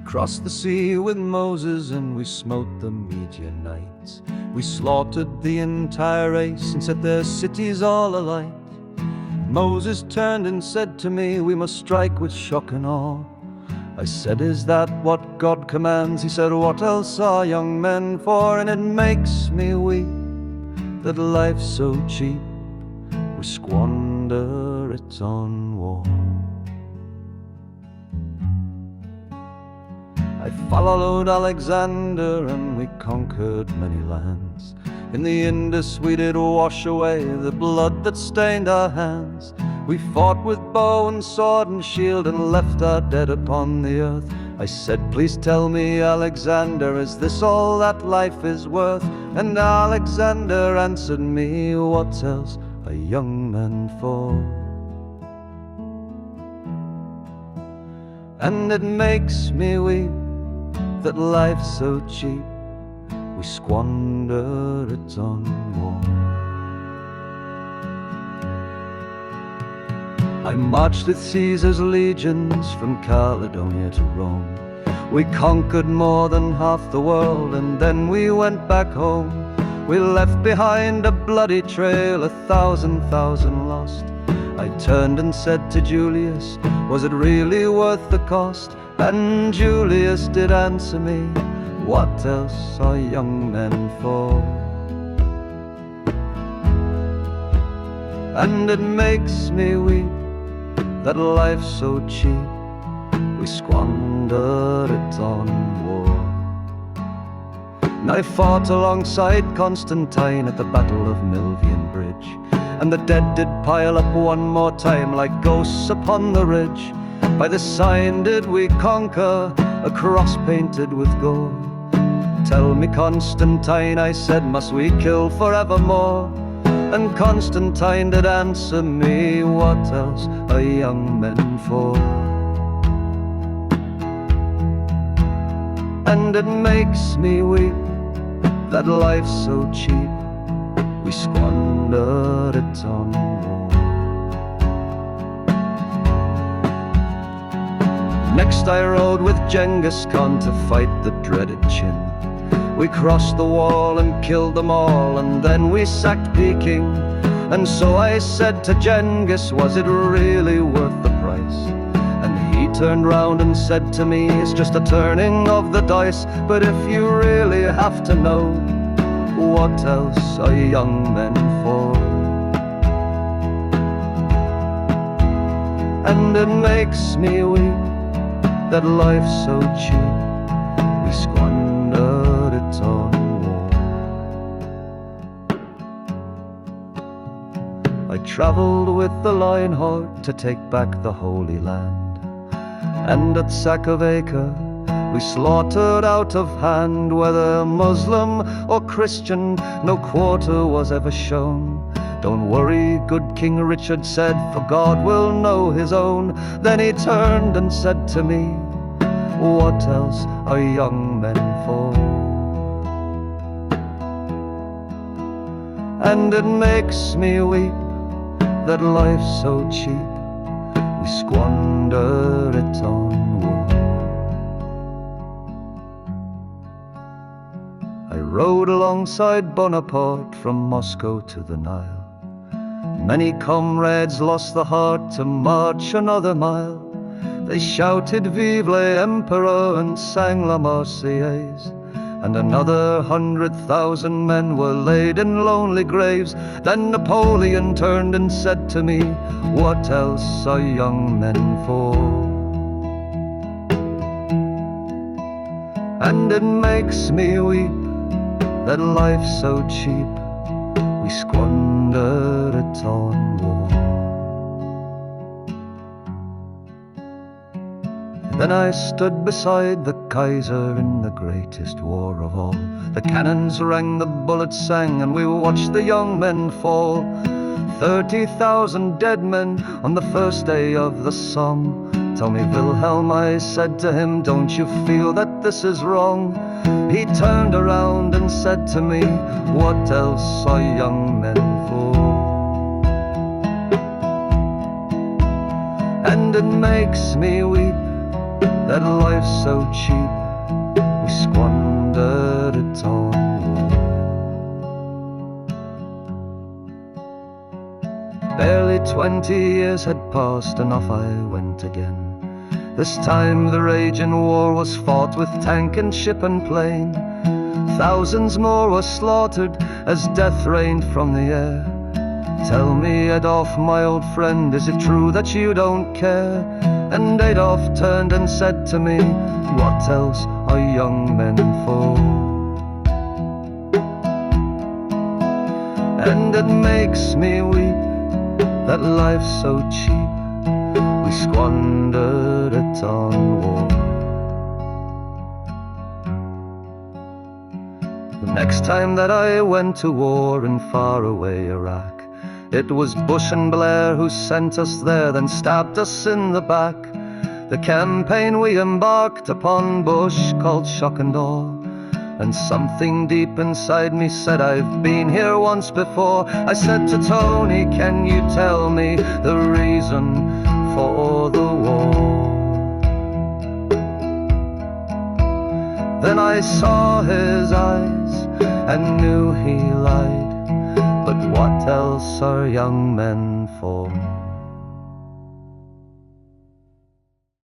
crossed the sea with Moses and we smote the Medionites. We slaughtered the entire race and set their cities all alight. Moses turned and said to me, we must strike with shock and awe. I said, is that what God commands? He said, what else are young men for? And it makes me weep that life's so cheap, we squander it on war. I followed Alexander and we conquered many lands. In the Indus we did wash away the blood that stained our hands. We fought with bow and sword and shield and left our dead upon the earth. I said, please tell me, Alexander, is this all that life is worth? And Alexander answered me, what else are young men for? And it makes me weep that life's so cheap, we squander it on war. I marched with Caesar's legions from Caledonia to Rome. We conquered more than half the world and then we went back home. We left behind a bloody trail, 1,000 lost. I turned and said to Julius, was it really worth the cost? And Julius did answer me, what else are young men for? And it makes me weep that life's so cheap, we squander it on war. And I fought alongside Constantine at the Battle of Milvian Bridge, and the dead did pile up one more time like ghosts upon the ridge. By the sign did we conquer, a cross painted with gold. Tell me, Constantine, I said, must we kill forevermore? And Constantine did answer me, what else are young men for? And it makes me weep that life's so cheap, we squander it on war. Next I rode with Genghis Khan to fight the dreaded Chin. We crossed the wall and killed them all, and then we sacked Peking. And so I said to Genghis, was it really worth the price? And he turned round and said to me, it's just a turning of the dice. But if you really have to know, what else are young men for? And it makes me weep that life's so cheap, we squandered it on war. I travelled with the Lionheart to take back the Holy Land, and at Sack of Acre we slaughtered out of hand. Whether Muslim or Christian, no quarter was ever shown. Don't worry, good King Richard said, for God will know his own. Then he turned and said to me, what else are young men for? And it makes me weep that life's so cheap, we squander it on war. I rode alongside Bonaparte from Moscow to the Nile. Many comrades lost the heart to march another mile. They shouted Vive l'Empereur and sang La Marseillaise. And another 100,000 men were laid in lonely graves. Then Napoleon turned and said to me, what else are young men for? And it makes me weep that life's so cheap, we squander it on war. Then I stood beside the Kaiser in the greatest war of all. The cannons rang, the bullets sang, and we watched the young men fall. 30,000 dead men on the first day of the Somme. Tell me, Wilhelm, I said to him, don't you feel that this is wrong? He turned around and said to me, what else are young men for? And it makes me weep that life's so cheap, we squandered it on war. Barely 20 years had passed, and off I went again. This time the raging war was fought with tank and ship and plane. Thousands more were slaughtered as death rained from the air. Tell me, Adolf, my old friend, is it true that you don't care? And Adolf turned and said to me, what else are young men for? And it makes me weep that life's so cheap, we squandered it on war. The next time that I went to war in faraway Iraq, it was Bush and Blair who sent us there, then stabbed us in the back. The campaign we embarked upon Bush called shock and awe, and something deep inside me said, I've been here once before. I said to Tony, can you tell me the reason for the war? Then I saw his eyes and knew he lied. But what else are young men for?